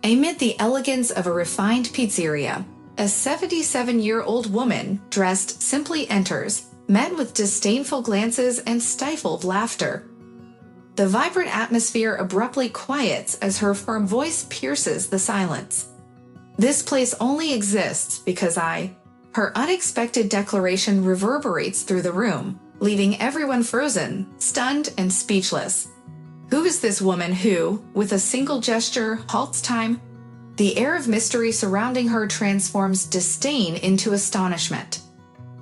Amid the elegance of a refined pizzeria, a 77-year-old woman dressed simply enters, met with disdainful glances and stifled laughter. The vibrant atmosphere abruptly quiets as her firm voice pierces the silence. "This place only exists because I..." Her unexpected declaration reverberates through the room, leaving everyone frozen, stunned, and speechless. Who is this woman who, with a single gesture, halts time? The air of mystery surrounding her transforms disdain into astonishment.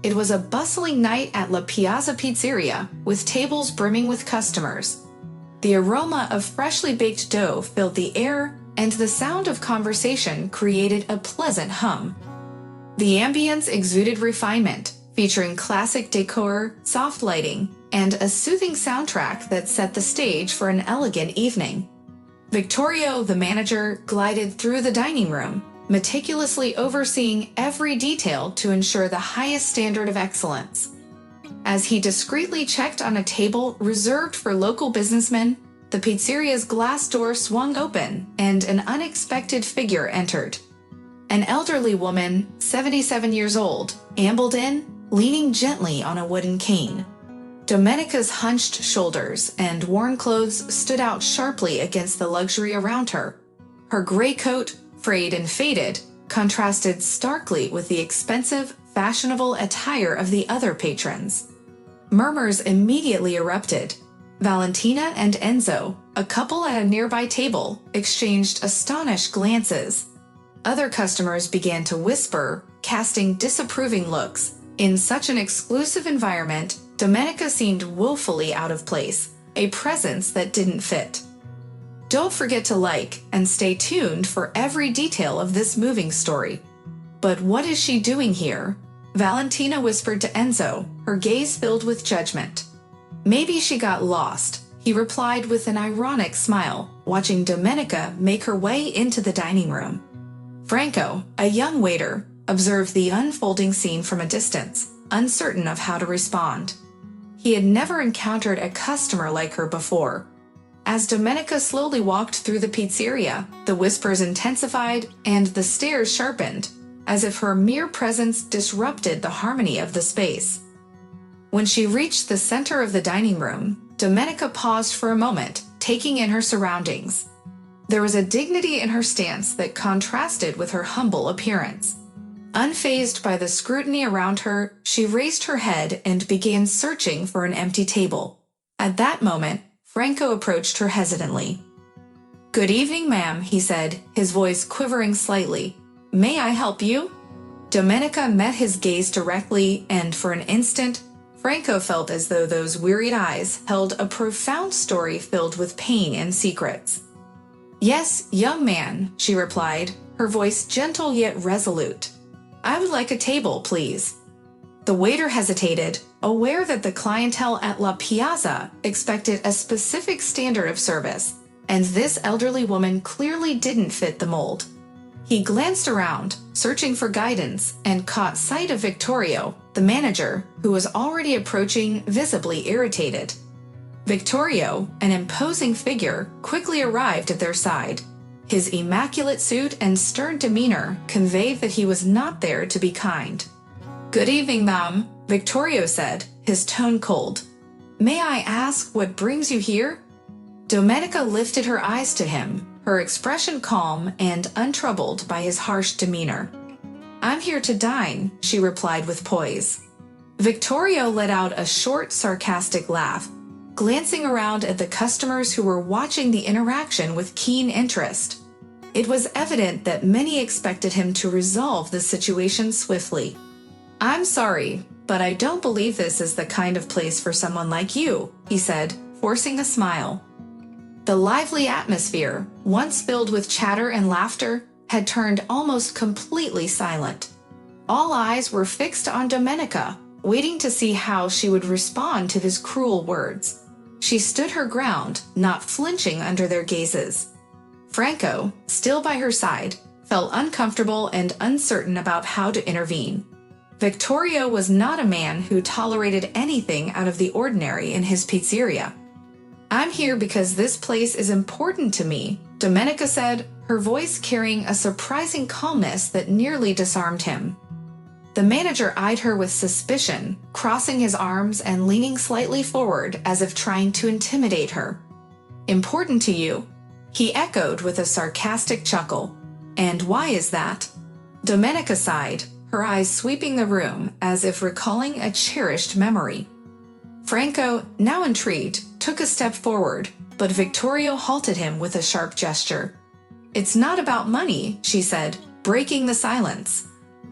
It was a bustling night at La Piazza Pizzeria, with tables brimming with customers. The aroma of freshly baked dough filled the air, and the sound of conversation created a pleasant hum. The ambience exuded refinement, featuring classic decor, soft lighting, and a soothing soundtrack that set the stage for an elegant evening. Vittorio, the manager, glided through the dining room, meticulously overseeing every detail to ensure the highest standard of excellence. As he discreetly checked on a table reserved for local businessmen, the pizzeria's glass door swung open and an unexpected figure entered. An elderly woman, 77 years old, ambled in, leaning gently on a wooden cane. Domenica's hunched shoulders and worn clothes stood out sharply against the luxury around her. Her gray coat, frayed and faded, contrasted starkly with the expensive, fashionable attire of the other patrons. Murmurs immediately erupted. Valentina and Enzo, a couple at a nearby table, exchanged astonished glances. Other customers began to whisper, casting disapproving looks. In such an exclusive environment, Domenica seemed woefully out of place, a presence that didn't fit. Don't forget to like and stay tuned for every detail of this moving story. But what is she doing here? Valentina whispered to Enzo, her gaze filled with judgment. Maybe she got lost, he replied with an ironic smile, watching Domenica make her way into the dining room. Franco, a young waiter, observed the unfolding scene from a distance, uncertain of how to respond. He had never encountered a customer like her before. As Domenica slowly walked through the pizzeria, the whispers intensified and the stares sharpened, as if her mere presence disrupted the harmony of the space. When she reached the center of the dining room, Domenica paused for a moment, taking in her surroundings. There was a dignity in her stance that contrasted with her humble appearance. Unfazed by the scrutiny around her, she raised her head and began searching for an empty table. At that moment, Franco approached her hesitantly. "Good evening, ma'am," he said, his voice quivering slightly. "May I help you?" Domenica met his gaze directly, and for an instant, Franco felt as though those wearied eyes held a profound story filled with pain and secrets. "Yes, young man," she replied, her voice gentle yet resolute. "I would like a table, please." The waiter hesitated, aware that the clientele at La Piazza expected a specific standard of service, and this elderly woman clearly didn't fit the mold. He glanced around, searching for guidance, and caught sight of Vittorio, the manager, who was already approaching, visibly irritated. Vittorio, an imposing figure, quickly arrived at their side. His immaculate suit and stern demeanor conveyed that he was not there to be kind. "Good evening, ma'am," Vittorio said, his tone cold. "May I ask what brings you here?" Domenica lifted her eyes to him, her expression calm and untroubled by his harsh demeanor. "I'm here to dine," she replied with poise. Vittorio let out a short, sarcastic laugh, glancing around at the customers who were watching the interaction with keen interest. It was evident that many expected him to resolve the situation swiftly. "I'm sorry, but I don't believe this is the kind of place for someone like you," he said, forcing a smile. The lively atmosphere, once filled with chatter and laughter, had turned almost completely silent. All eyes were fixed on Domenica, waiting to see how she would respond to his cruel words. She stood her ground, not flinching under their gazes. Franco, still by her side, felt uncomfortable and uncertain about how to intervene. Vittorio was not a man who tolerated anything out of the ordinary in his pizzeria. "I'm here because this place is important to me," Domenica said, her voice carrying a surprising calmness that nearly disarmed him. The manager eyed her with suspicion, crossing his arms and leaning slightly forward as if trying to intimidate her. "Important to you?" he echoed with a sarcastic chuckle. "And why is that?" Domenica sighed, her eyes sweeping the room as if recalling a cherished memory. Franco, now intrigued, took a step forward, but Victorio halted him with a sharp gesture. "It's not about money," she said, breaking the silence.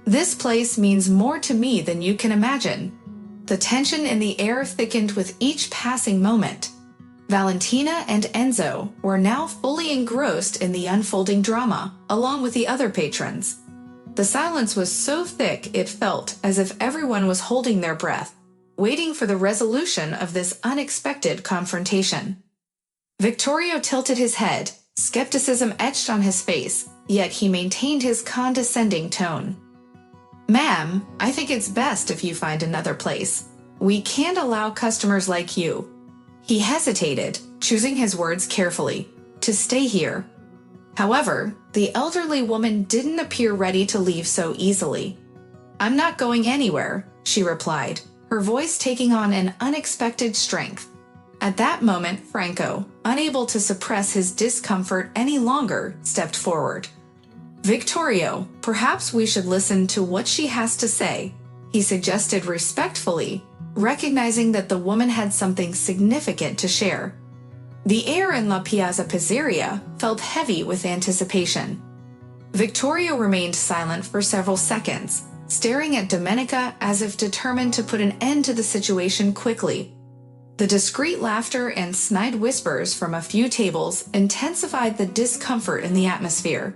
"This place means more to me than you can imagine." The tension in the air thickened with each passing moment. Valentina and Enzo were now fully engrossed in the unfolding drama, along with the other patrons. The silence was so thick it felt as if everyone was holding their breath, waiting for the resolution of this unexpected confrontation. Victorio tilted his head, skepticism etched on his face, yet he maintained his condescending tone. "Ma'am, I think it's best if you find another place. We can't allow customers like you." He hesitated, choosing his words carefully, "to stay here." However, the elderly woman didn't appear ready to leave so easily. "I'm not going anywhere," she replied, her voice taking on an unexpected strength. At that moment, Franco, unable to suppress his discomfort any longer, stepped forward. "Victorio, perhaps we should listen to what she has to say," he suggested respectfully, recognizing that the woman had something significant to share. The air in La Piazza Pizzeria felt heavy with anticipation. Victorio remained silent for several seconds, staring at Domenica as if determined to put an end to the situation quickly. The discreet laughter and snide whispers from a few tables intensified the discomfort in the atmosphere.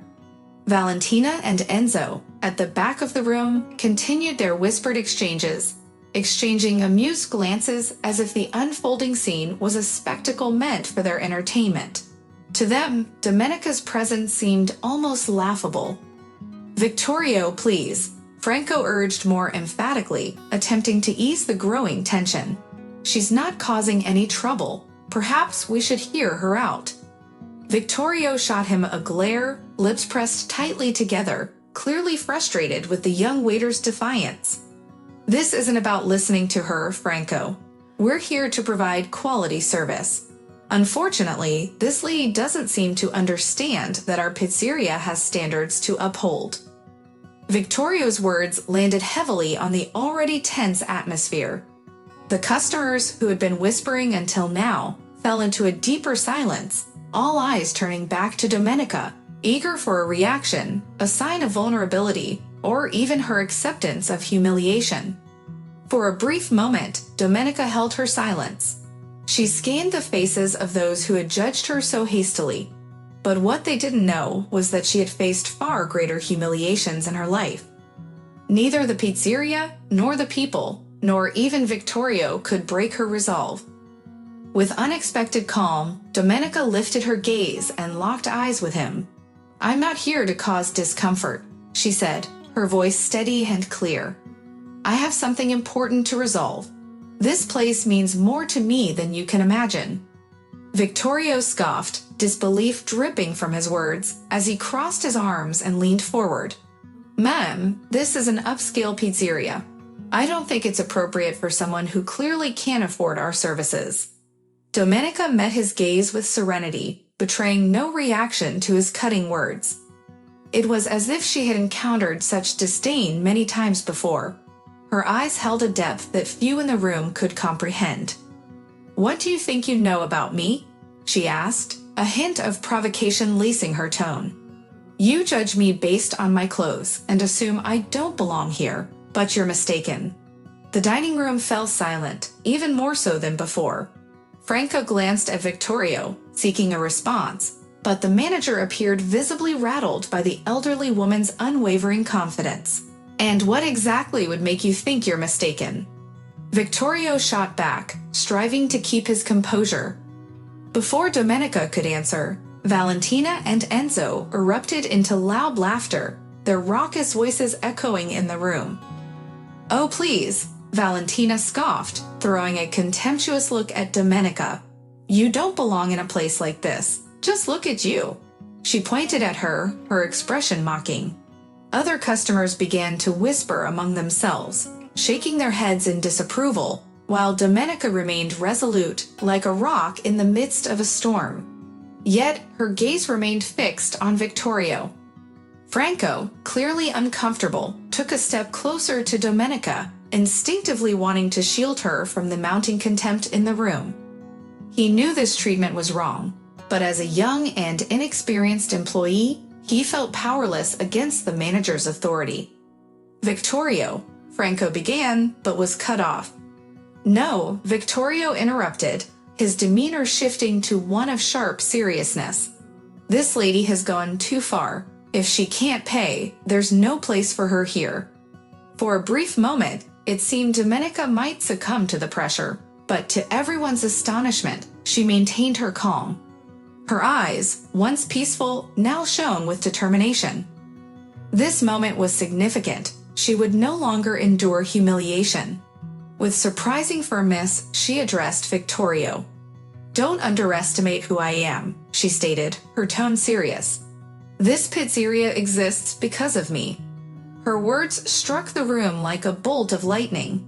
Valentina and Enzo, at the back of the room, continued their whispered exchanges, exchanging amused glances as if the unfolding scene was a spectacle meant for their entertainment. To them, Domenica's presence seemed almost laughable. "Victorio, please," Franco urged more emphatically, attempting to ease the growing tension. "She's not causing any trouble. Perhaps we should hear her out." Victorio shot him a glare, lips pressed tightly together, clearly frustrated with the young waiter's defiance. "This isn't about listening to her, Franco. We're here to provide quality service. Unfortunately, this lady doesn't seem to understand that our pizzeria has standards to uphold." Victorio's words landed heavily on the already tense atmosphere. The customers, who had been whispering until now, fell into a deeper silence, all eyes turning back to Domenica, eager for a reaction, a sign of vulnerability, or even her acceptance of humiliation. For a brief moment, Domenica held her silence. She scanned the faces of those who had judged her so hastily. But what they didn't know was that she had faced far greater humiliations in her life. Neither the pizzeria, nor the people, nor even Victorio could break her resolve. With unexpected calm, Domenica lifted her gaze and locked eyes with him. "I'm not here to cause discomfort," she said, her voice steady and clear. "I have something important to resolve. This place means more to me than you can imagine." Victorio scoffed, disbelief dripping from his words, as he crossed his arms and leaned forward. "Ma'am, this is an upscale pizzeria. I don't think it's appropriate for someone who clearly can't afford our services." Domenica met his gaze with serenity, betraying no reaction to his cutting words. It was as if she had encountered such disdain many times before. Her eyes held a depth that few in the room could comprehend. "What do you think you know about me?" she asked, a hint of provocation lacing her tone. "You judge me based on my clothes and assume I don't belong here, but you're mistaken." The dining room fell silent, even more so than before. Franco glanced at Victorio, seeking a response, but the manager appeared visibly rattled by the elderly woman's unwavering confidence. "And what exactly would make you think you're mistaken?" Victorio shot back, striving to keep his composure. Before Domenica could answer, Valentina and Enzo erupted into loud laughter, their raucous voices echoing in the room. "Oh please," Valentina scoffed, throwing a contemptuous look at Domenica. "You don't belong in a place like this. Just look at you." She pointed at her, her expression mocking. Other customers began to whisper among themselves, shaking their heads in disapproval, while Domenica remained resolute, like a rock in the midst of a storm. Yet, her gaze remained fixed on Vittorio. Franco, clearly uncomfortable, took a step closer to Domenica, instinctively wanting to shield her from the mounting contempt in the room. He knew this treatment was wrong, but as a young and inexperienced employee, he felt powerless against the manager's authority. "Vittorio," Franco began, but was cut off. "No," Vittorio interrupted, his demeanor shifting to one of sharp seriousness. "This lady has gone too far. If she can't pay, there's no place for her here." For a brief moment, it seemed Domenica might succumb to the pressure, but to everyone's astonishment, she maintained her calm. Her eyes, once peaceful, now shone with determination. This moment was significant. She would no longer endure humiliation. With surprising firmness, she addressed Vittorio. "Don't underestimate who I am," she stated, her tone serious. "This pizzeria exists because of me." Her words struck the room like a bolt of lightning.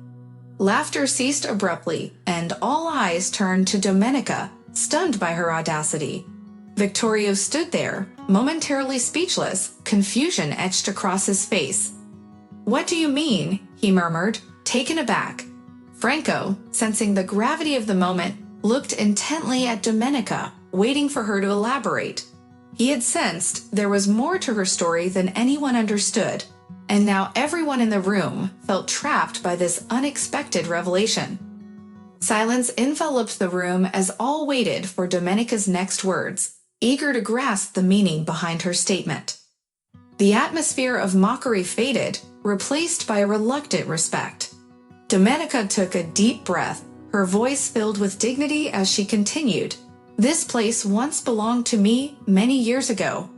Laughter ceased abruptly, and all eyes turned to Domenica, stunned by her audacity. Vittorio stood there, momentarily speechless, confusion etched across his face. "What do you mean?" he murmured, taken aback. Franco, sensing the gravity of the moment, looked intently at Domenica, waiting for her to elaborate. He had sensed there was more to her story than anyone understood, and now everyone in the room felt trapped by this unexpected revelation. Silence enveloped the room as all waited for Domenica's next words, eager to grasp the meaning behind her statement. The atmosphere of mockery faded, replaced by a reluctant respect. Domenica took a deep breath, her voice filled with dignity as she continued, "This place once belonged to me many years ago."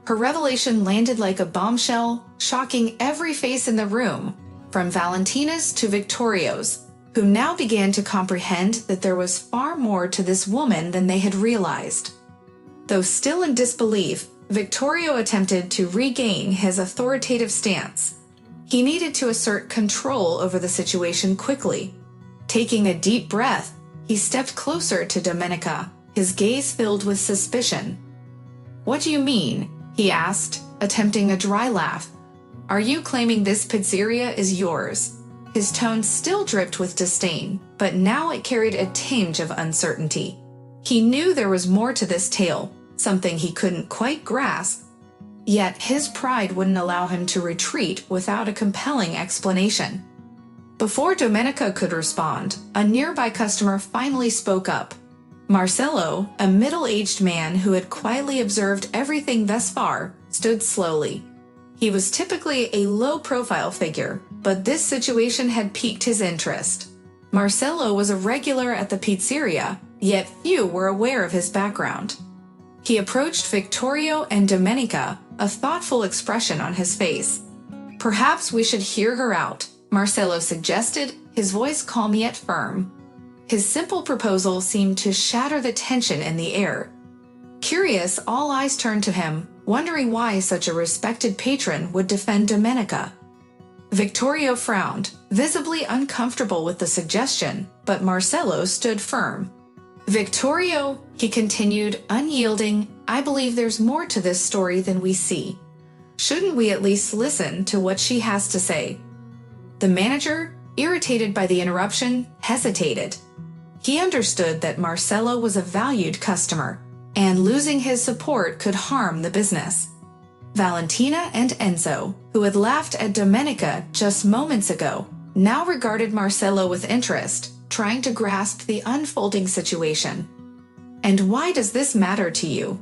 Her revelation landed like a bombshell, shocking every face in the room, from Valentina's to Vittorio's, who now began to comprehend that there was far more to this woman than they had realized. Though still in disbelief, Vittorio attempted to regain his authoritative stance. He needed to assert control over the situation quickly. Taking a deep breath, he stepped closer to Domenica, his gaze filled with suspicion. "What do you mean?" he asked, attempting a dry laugh. "Are you claiming this pizzeria is yours?" His tone still dripped with disdain, but now it carried a tinge of uncertainty. He knew there was more to this tale, something he couldn't quite grasp. Yet his pride wouldn't allow him to retreat without a compelling explanation. Before Domenica could respond, a nearby customer finally spoke up. Marcello, a middle-aged man who had quietly observed everything thus far, stood slowly. He was typically a low-profile figure, but this situation had piqued his interest. Marcello was a regular at the pizzeria, yet few were aware of his background. He approached Vittorio and Domenica, a thoughtful expression on his face. "Perhaps we should hear her out," Marcello suggested, his voice calm yet firm. His simple proposal seemed to shatter the tension in the air. Curious, all eyes turned to him, wondering why such a respected patron would defend Domenica. Vittorio frowned, visibly uncomfortable with the suggestion, but Marcello stood firm. "Vittorio," he continued, unyielding, "I believe there's more to this story than we see. Shouldn't we at least listen to what she has to say?" The manager, irritated by the interruption, hesitated. He understood that Marcello was a valued customer, and losing his support could harm the business. Valentina and Enzo, who had laughed at Domenica just moments ago, now regarded Marcello with interest, trying to grasp the unfolding situation. "And why does this matter to you?"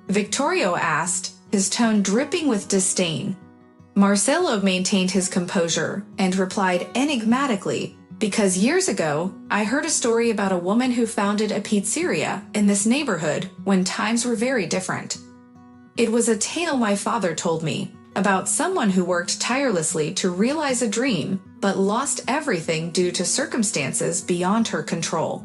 Vittorio asked, his tone dripping with disdain. Marcello maintained his composure and replied enigmatically, "Because years ago, I heard a story about a woman who founded a pizzeria in this neighborhood when times were very different. It was a tale my father told me, about someone who worked tirelessly to realize a dream, but lost everything due to circumstances beyond her control.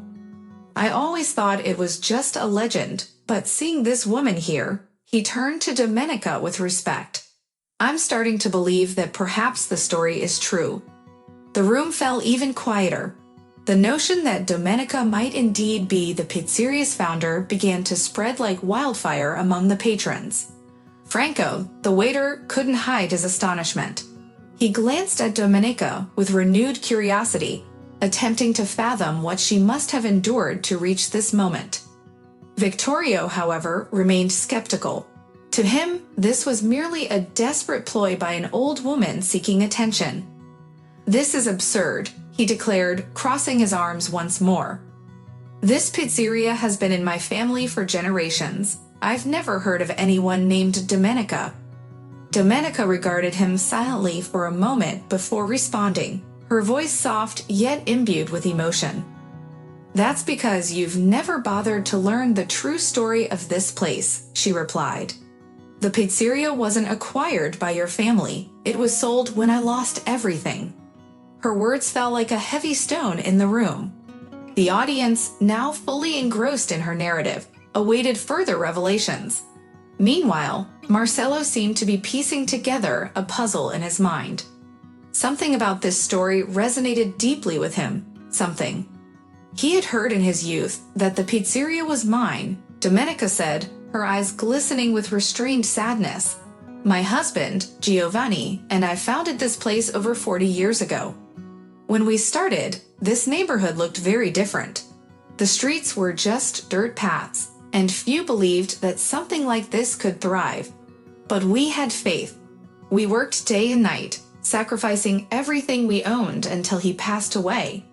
I always thought it was just a legend, but seeing this woman here," He turned to Domenica with respect. "I'm starting to believe that perhaps the story is true." The room fell even quieter. The notion that Domenica might indeed be the pizzeria's founder began to spread like wildfire among the patrons. Franco, the waiter, couldn't hide his astonishment. He glanced at Domenica with renewed curiosity, attempting to fathom what she must have endured to reach this moment. Vittorio, however, remained skeptical. To him, this was merely a desperate ploy by an old woman seeking attention. "This is absurd," he declared, crossing his arms once more. "This pizzeria has been in my family for generations. I've never heard of anyone named Domenica." Domenica regarded him silently for a moment before responding, her voice soft yet imbued with emotion. "That's because you've never bothered to learn the true story of this place," she replied. "The pizzeria wasn't acquired by your family. It was sold when I lost everything." Her words fell like a heavy stone in the room. The audience, now fully engrossed in her narrative, awaited further revelations. Meanwhile, Marcello seemed to be piecing together a puzzle in his mind. Something about this story resonated deeply with him. Something. He had heard in his youth that the pizzeria was mine, Domenica said, her eyes glistening with restrained sadness. "My husband, Giovanni, and I founded this place over 40 years ago. When we started, this neighborhood looked very different. The streets were just dirt paths, and few believed that something like this could thrive. But we had faith. We worked day and night, sacrificing everything we owned until he passed away."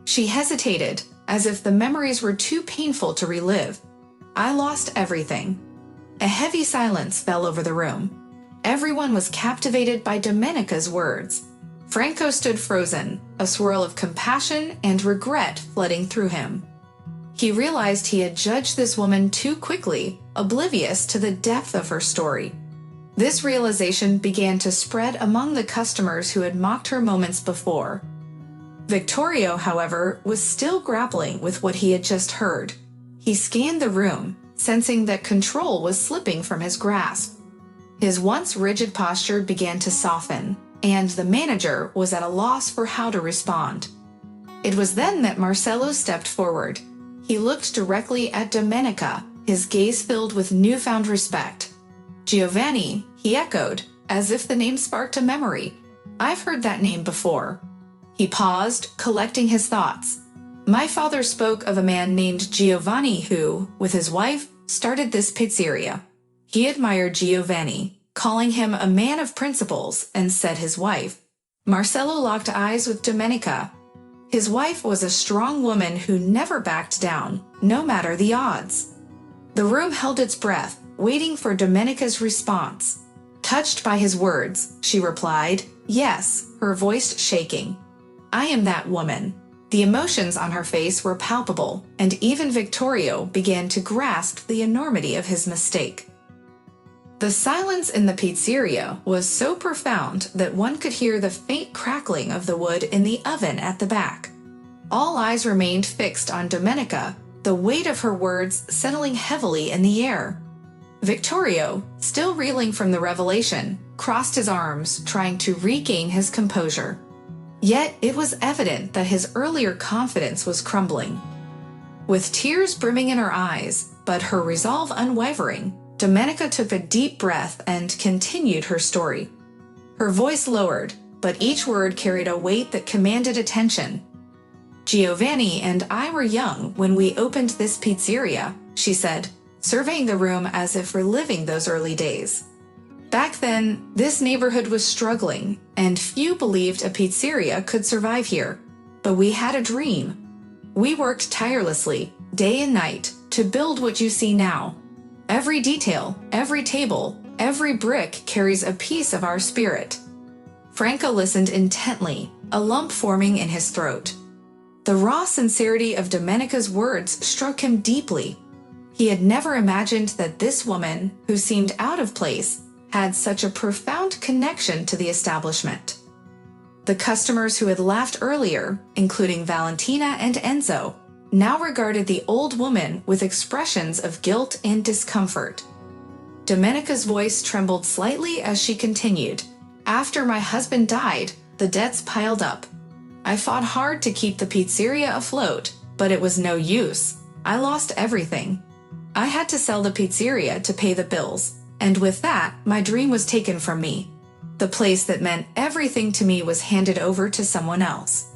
She hesitated, as if the memories were too painful to relive. "I lost everything." A heavy silence fell over the room. Everyone was captivated by Domenica's words. Franco stood frozen, a swirl of compassion and regret flooding through him. He realized he had judged this woman too quickly, oblivious to the depth of her story. This realization began to spread among the customers who had mocked her moments before. Vittorio, however, was still grappling with what he had just heard. He scanned the room, sensing that control was slipping from his grasp. His once rigid posture began to soften, and the manager was at a loss for how to respond. It was then that Marcello stepped forward. He looked directly at Domenica, his gaze filled with newfound respect. "Giovanni," he echoed, as if the name sparked a memory. "I've heard that name before." He paused, collecting his thoughts. "My father spoke of a man named Giovanni who, with his wife, started this pizzeria. He admired Giovanni, calling him a man of principles, and said his wife." Marcello locked eyes with Domenica. His wife was a strong woman who never backed down, no matter the odds. The room held its breath, waiting for Domenica's response. Touched by his words, she replied, "Yes," her voice shaking. "I am that woman." The emotions on her face were palpable, and even Vittorio began to grasp the enormity of his mistake. The silence in the pizzeria was so profound that one could hear the faint crackling of the wood in the oven at the back. All eyes remained fixed on Domenica, the weight of her words settling heavily in the air. Vittorio, still reeling from the revelation, crossed his arms, trying to regain his composure. Yet it was evident that his earlier confidence was crumbling. With tears brimming in her eyes, but her resolve unwavering, Domenica took a deep breath and continued her story. Her voice lowered, but each word carried a weight that commanded attention. "Giovanni and I were young when we opened this pizzeria," she said, surveying the room as if reliving those early days. "Back then, this neighborhood was struggling, and few believed a pizzeria could survive here. But we had a dream. We worked tirelessly, day and night, to build what you see now. Every detail, every table, every brick carries a piece of our spirit." Franco listened intently, a lump forming in his throat. The raw sincerity of Domenica's words struck him deeply. He had never imagined that this woman, who seemed out of place, had such a profound connection to the establishment. The customers who had laughed earlier, including Valentina and Enzo, now regarded the old woman with expressions of guilt and discomfort. Domenica's voice trembled slightly as she continued. After my husband died, the debts piled up. I fought hard to keep the pizzeria afloat, but it was no use. I lost everything. I had to sell the pizzeria to pay the bills, and with that, my dream was taken from me. The place that meant everything to me was handed over to someone else.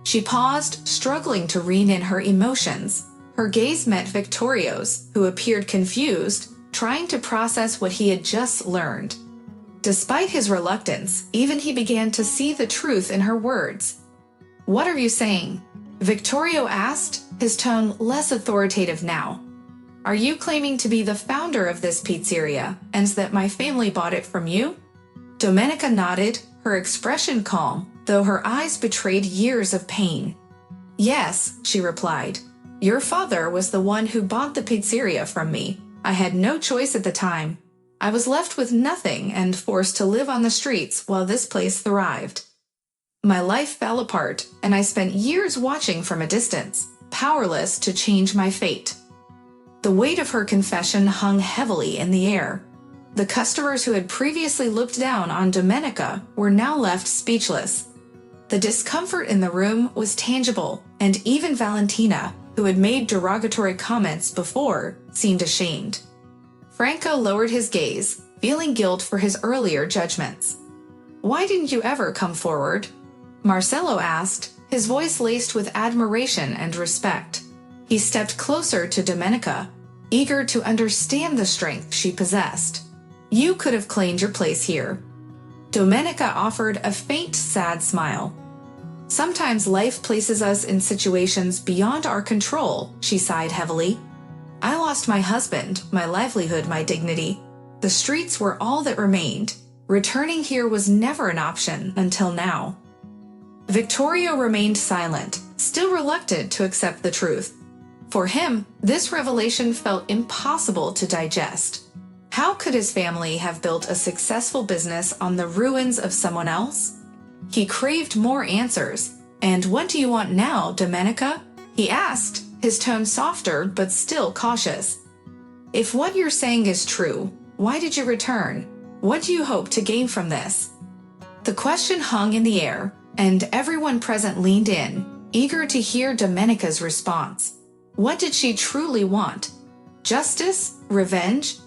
She paused, struggling to rein in her emotions. Her gaze met Victorio's, who appeared confused, trying to process what he had just learned. Despite his reluctance, even he began to see the truth in her words. "What are you saying?" Victorio asked, his tone less authoritative now. "Are you claiming to be the founder of this pizzeria, and that my family bought it from you?" Domenica nodded, her expression calm, though her eyes betrayed years of pain. "Yes," she replied. "Your father was the one who bought the pizzeria from me. I had no choice at the time. I was left with nothing and forced to live on the streets while this place thrived. My life fell apart, and I spent years watching from a distance, powerless to change my fate." The weight of her confession hung heavily in the air. The customers who had previously looked down on Domenica were now left speechless. The discomfort in the room was tangible, and even Valentina, who had made derogatory comments before, seemed ashamed. Franco lowered his gaze, feeling guilt for his earlier judgments. "Why didn't you ever come forward?" Marcello asked, his voice laced with admiration and respect. He stepped closer to Domenica, eager to understand the strength she possessed. "You could have claimed your place here." Domenica offered a faint, sad smile. "Sometimes life places us in situations beyond our control," she sighed heavily. "I lost my husband, my livelihood, my dignity. The streets were all that remained. Returning here was never an option until now." Victorio remained silent, still reluctant to accept the truth. For him, this revelation felt impossible to digest. How could his family have built a successful business on the ruins of someone else? He craved more answers. "And what do you want now, Domenica?" he asked, his tone softer but still cautious. "If what you're saying is true, why did you return? What do you hope to gain from this?" The question hung in the air, and everyone present leaned in, eager to hear Domenica's response. What did she truly want? Justice? Revenge?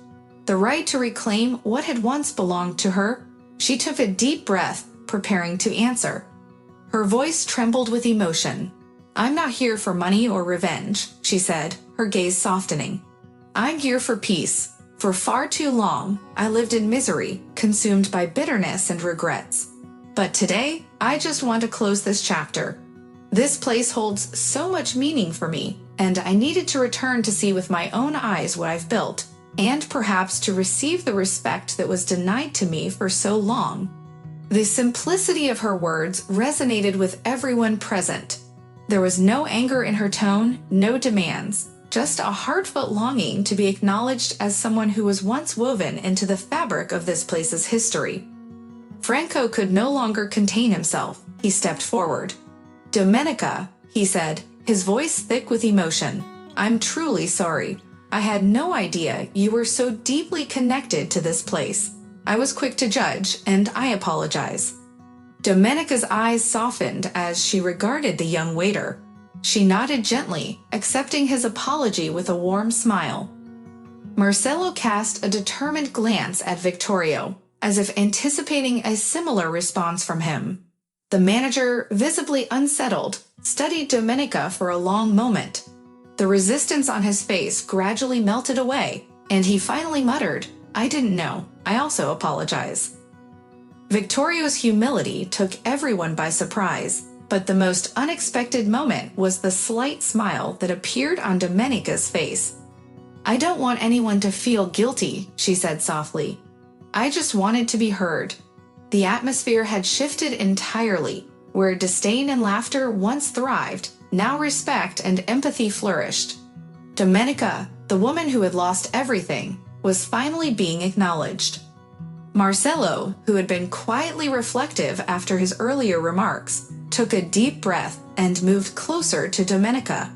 The right to reclaim what had once belonged to her? She took a deep breath, preparing to answer. Her voice trembled with emotion. "I'm not here for money or revenge," she said, her gaze softening. "I'm here for peace. For far too long, I lived in misery, consumed by bitterness and regrets. But today, I just want to close this chapter. This place holds so much meaning for me, and I needed to return to see with my own eyes what I've built, and perhaps to receive the respect that was denied to me for so long." The simplicity of her words resonated with everyone present. There was no anger in her tone, no demands, just a heartfelt longing to be acknowledged as someone who was once woven into the fabric of this place's history. Franco could no longer contain himself. He stepped forward. "Domenica," he said, his voice thick with emotion, "I'm truly sorry. I had no idea you were so deeply connected to this place. I was quick to judge, and I apologize." Domenica's eyes softened as she regarded the young waiter. She nodded gently, accepting his apology with a warm smile. Marcello cast a determined glance at Victorio, as if anticipating a similar response from him. The manager, visibly unsettled, studied Domenica for a long moment. The resistance on his face gradually melted away, and he finally muttered, "I didn't know. I also apologize." Victorio's humility took everyone by surprise, but the most unexpected moment was the slight smile that appeared on Domenica's face. "I don't want anyone to feel guilty," she said softly. "I just wanted to be heard." The atmosphere had shifted entirely. Where disdain and laughter once thrived, now respect and empathy flourished. Domenica, the woman who had lost everything, was finally being acknowledged. Marcello, who had been quietly reflective after his earlier remarks, took a deep breath and moved closer to Domenica.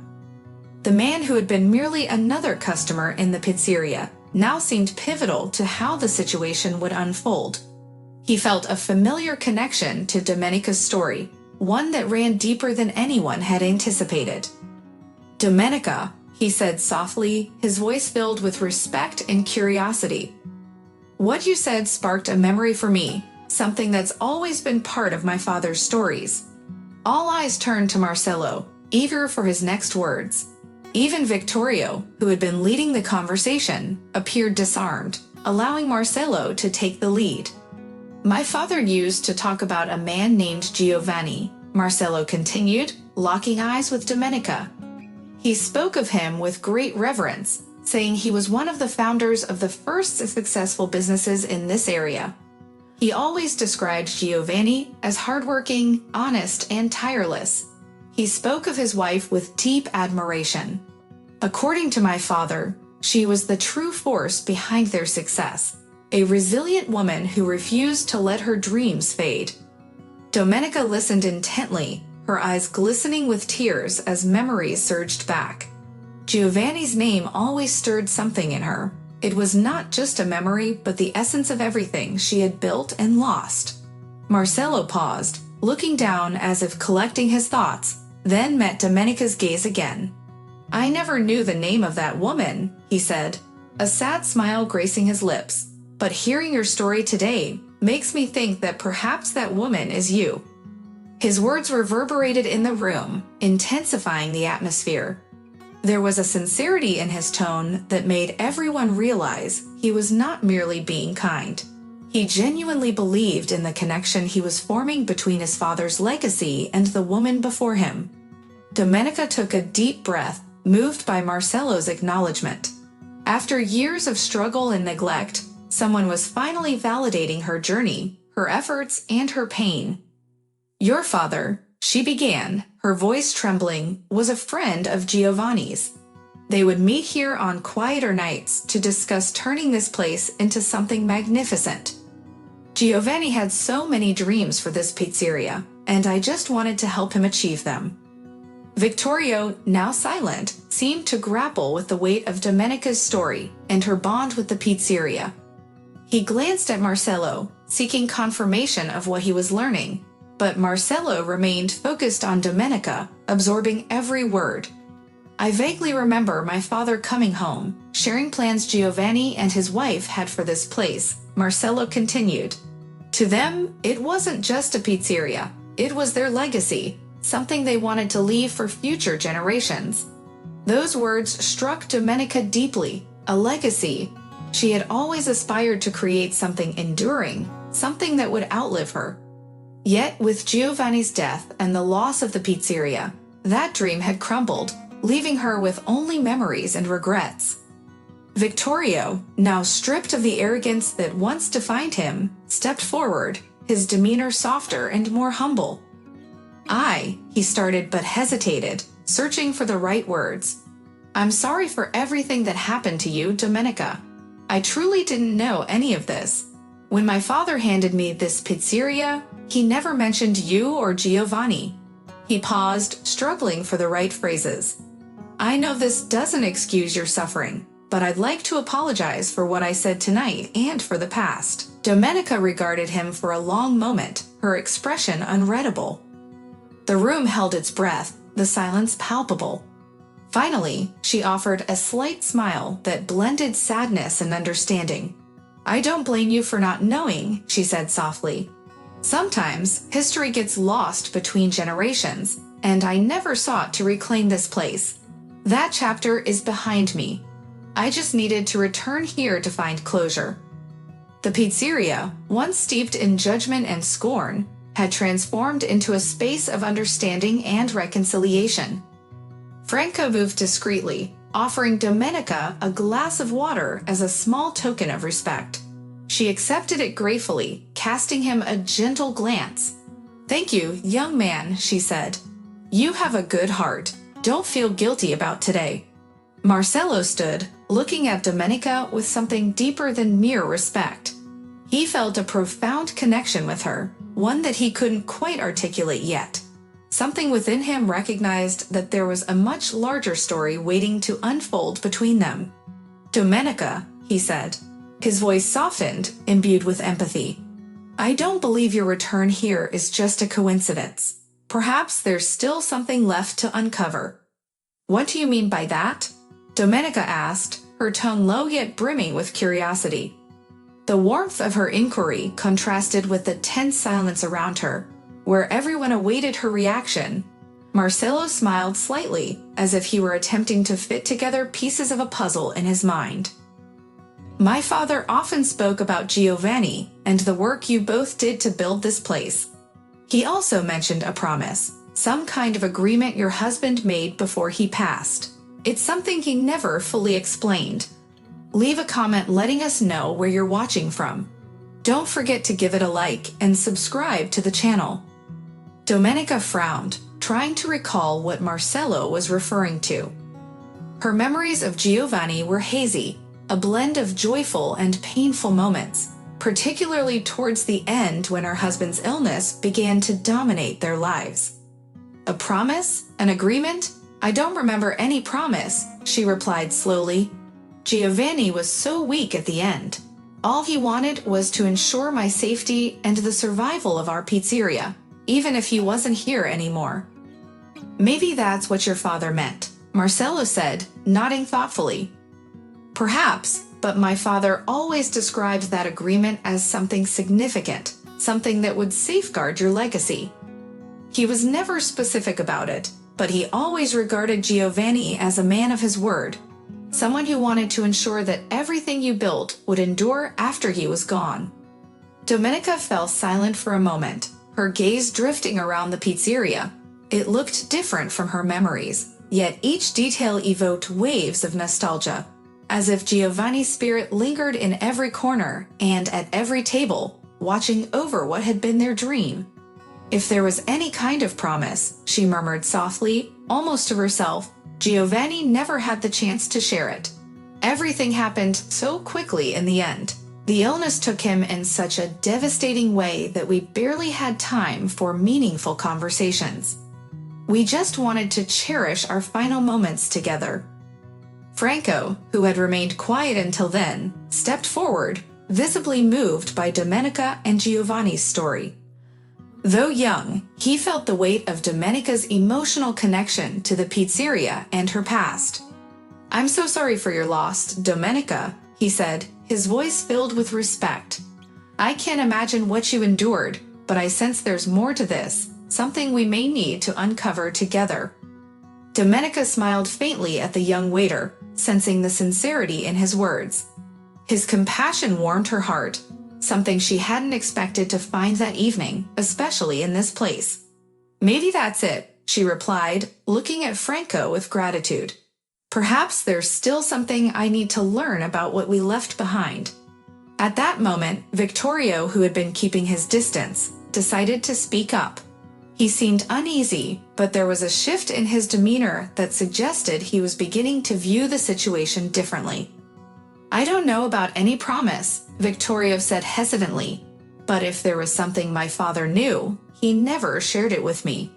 The man who had been merely another customer in the pizzeria now seemed pivotal to how the situation would unfold. He felt a familiar connection to Domenica's story, one that ran deeper than anyone had anticipated. "Domenica," he said softly, his voice filled with respect and curiosity. "What you said sparked a memory for me, something that's always been part of my father's stories." All eyes turned to Marcello, eager for his next words. Even Vittorio, who had been leading the conversation, appeared disarmed, allowing Marcello to take the lead. "My father used to talk about a man named Giovanni," Marcello continued, locking eyes with Domenica. "He spoke of him with great reverence, saying he was one of the founders of the first successful businesses in this area. He always described Giovanni as hardworking, honest, and tireless. He spoke of his wife with deep admiration. According to my father, she was the true force behind their success, a resilient woman who refused to let her dreams fade." Domenica listened intently, her eyes glistening with tears as memories surged back. Giovanni's name always stirred something in her. It was not just a memory, but the essence of everything she had built and lost. Marcello paused, looking down as if collecting his thoughts, then met Domenica's gaze again. "I never knew the name of that woman," he said, a sad smile gracing his lips. "But hearing your story today makes me think that perhaps that woman is you." His words reverberated in the room, intensifying the atmosphere. There was a sincerity in his tone that made everyone realize he was not merely being kind. He genuinely believed in the connection he was forming between his father's legacy and the woman before him. Domenica took a deep breath, moved by Marcello's acknowledgement. After years of struggle and neglect, someone was finally validating her journey, her efforts, and her pain. "Your father," she began, her voice trembling, "was a friend of Giovanni's. They would meet here on quieter nights to discuss turning this place into something magnificent. Giovanni had so many dreams for this pizzeria, and I just wanted to help him achieve them." Vittorio, now silent, seemed to grapple with the weight of Domenica's story and her bond with the pizzeria. He glanced at Marcello, seeking confirmation of what he was learning, but Marcello remained focused on Domenica, absorbing every word. "I vaguely remember my father coming home, sharing plans Giovanni and his wife had for this place," Marcello continued. "To them, it wasn't just a pizzeria, it was their legacy, something they wanted to leave for future generations." Those words struck Domenica deeply. A legacy. She had always aspired to create something enduring, something that would outlive her. Yet, with Giovanni's death and the loss of the pizzeria, that dream had crumbled, leaving her with only memories and regrets. Vittorio, now stripped of the arrogance that once defined him, stepped forward, his demeanor softer and more humble. He started but hesitated, searching for the right words. "I'm sorry for everything that happened to you, Domenica. I truly didn't know any of this. When my father handed me this pizzeria, he never mentioned you or Giovanni." He paused, struggling for the right phrases. "I know this doesn't excuse your suffering, but I'd like to apologize for what I said tonight and for the past." Domenica regarded him for a long moment, her expression unreadable. The room held its breath, the silence palpable. Finally, she offered a slight smile that blended sadness and understanding. "I don't blame you for not knowing," she said softly. "Sometimes history gets lost between generations, and I never sought to reclaim this place. That chapter is behind me. I just needed to return here to find closure." The pizzeria, once steeped in judgment and scorn, had transformed into a space of understanding and reconciliation. Franco moved discreetly, offering Domenica a glass of water as a small token of respect. She accepted it gratefully, casting him a gentle glance. "Thank you, young man," she said. "You have a good heart. Don't feel guilty about today." Marcello stood, looking at Domenica with something deeper than mere respect. He felt a profound connection with her, one that he couldn't quite articulate yet. Something within him recognized that there was a much larger story waiting to unfold between them. "Domenica," he said. His voice softened, imbued with empathy. "I don't believe your return here is just a coincidence. Perhaps there's still something left to uncover." "What do you mean by that?" Domenica asked, her tone low yet brimming with curiosity. The warmth of her inquiry contrasted with the tense silence around her, where everyone awaited her reaction. Marcello smiled slightly, as if he were attempting to fit together pieces of a puzzle in his mind. "My father often spoke about Giovanni and the work you both did to build this place. He also mentioned a promise, some kind of agreement your husband made before he passed. It's something he never fully explained. Leave a comment letting us know where you're watching from. Don't forget to give it a like and subscribe to the channel." Domenica frowned, trying to recall what Marcello was referring to. Her memories of Giovanni were hazy, a blend of joyful and painful moments, particularly towards the end when her husband's illness began to dominate their lives. "A promise? An agreement? I don't remember any promise," she replied slowly. "Giovanni was so weak at the end. All he wanted was to ensure my safety and the survival of our pizzeria, even if he wasn't here anymore." "Maybe that's what your father meant," Marcello said, nodding thoughtfully. "Perhaps, but my father always described that agreement as something significant, something that would safeguard your legacy. He was never specific about it, but he always regarded Giovanni as a man of his word, someone who wanted to ensure that everything you built would endure after he was gone." Domenica fell silent for a moment, her gaze drifting around the pizzeria. It looked different from her memories, yet each detail evoked waves of nostalgia, as if Giovanni's spirit lingered in every corner and at every table, watching over what had been their dream. "If there was any kind of promise," she murmured softly, almost to herself, "Giovanni never had the chance to share it. Everything happened so quickly in the end. The illness took him in such a devastating way that we barely had time for meaningful conversations. We just wanted to cherish our final moments together." Franco, who had remained quiet until then, stepped forward, visibly moved by Domenica and Giovanni's story. Though young, he felt the weight of Domenica's emotional connection to the pizzeria and her past. "I'm so sorry for your loss, Domenica," he said, his voice filled with respect. "I can't imagine what you endured, but I sense there's more to this, something we may need to uncover together." Domenica smiled faintly at the young waiter, sensing the sincerity in his words. His compassion warmed her heart, something she hadn't expected to find that evening, especially in this place. "Maybe that's it," she replied, looking at Franco with gratitude. "Perhaps there's still something I need to learn about what we left behind." At that moment, Vittorio, who had been keeping his distance, decided to speak up. He seemed uneasy, but there was a shift in his demeanor that suggested he was beginning to view the situation differently. "I don't know about any promise," Vittorio said hesitantly, "but if there was something my father knew, he never shared it with me.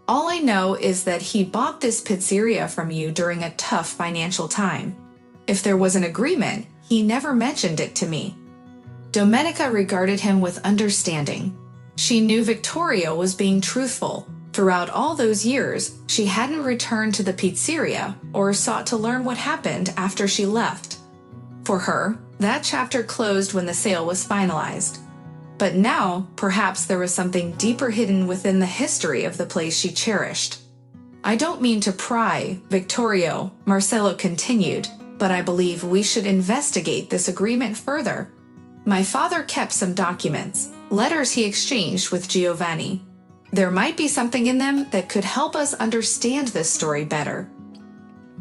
All I know is that he bought this pizzeria from you during a tough financial time. If there was an agreement, he never mentioned it to me." Domenica regarded him with understanding. She knew Vittorio was being truthful. Throughout all those years, she hadn't returned to the pizzeria or sought to learn what happened after she left. For her, that chapter closed when the sale was finalized. But now, perhaps there was something deeper hidden within the history of the place she cherished. "I don't mean to pry, Vittorio," Marcello continued, "but I believe we should investigate this agreement further. My father kept some documents, letters he exchanged with Giovanni. There might be something in them that could help us understand this story better."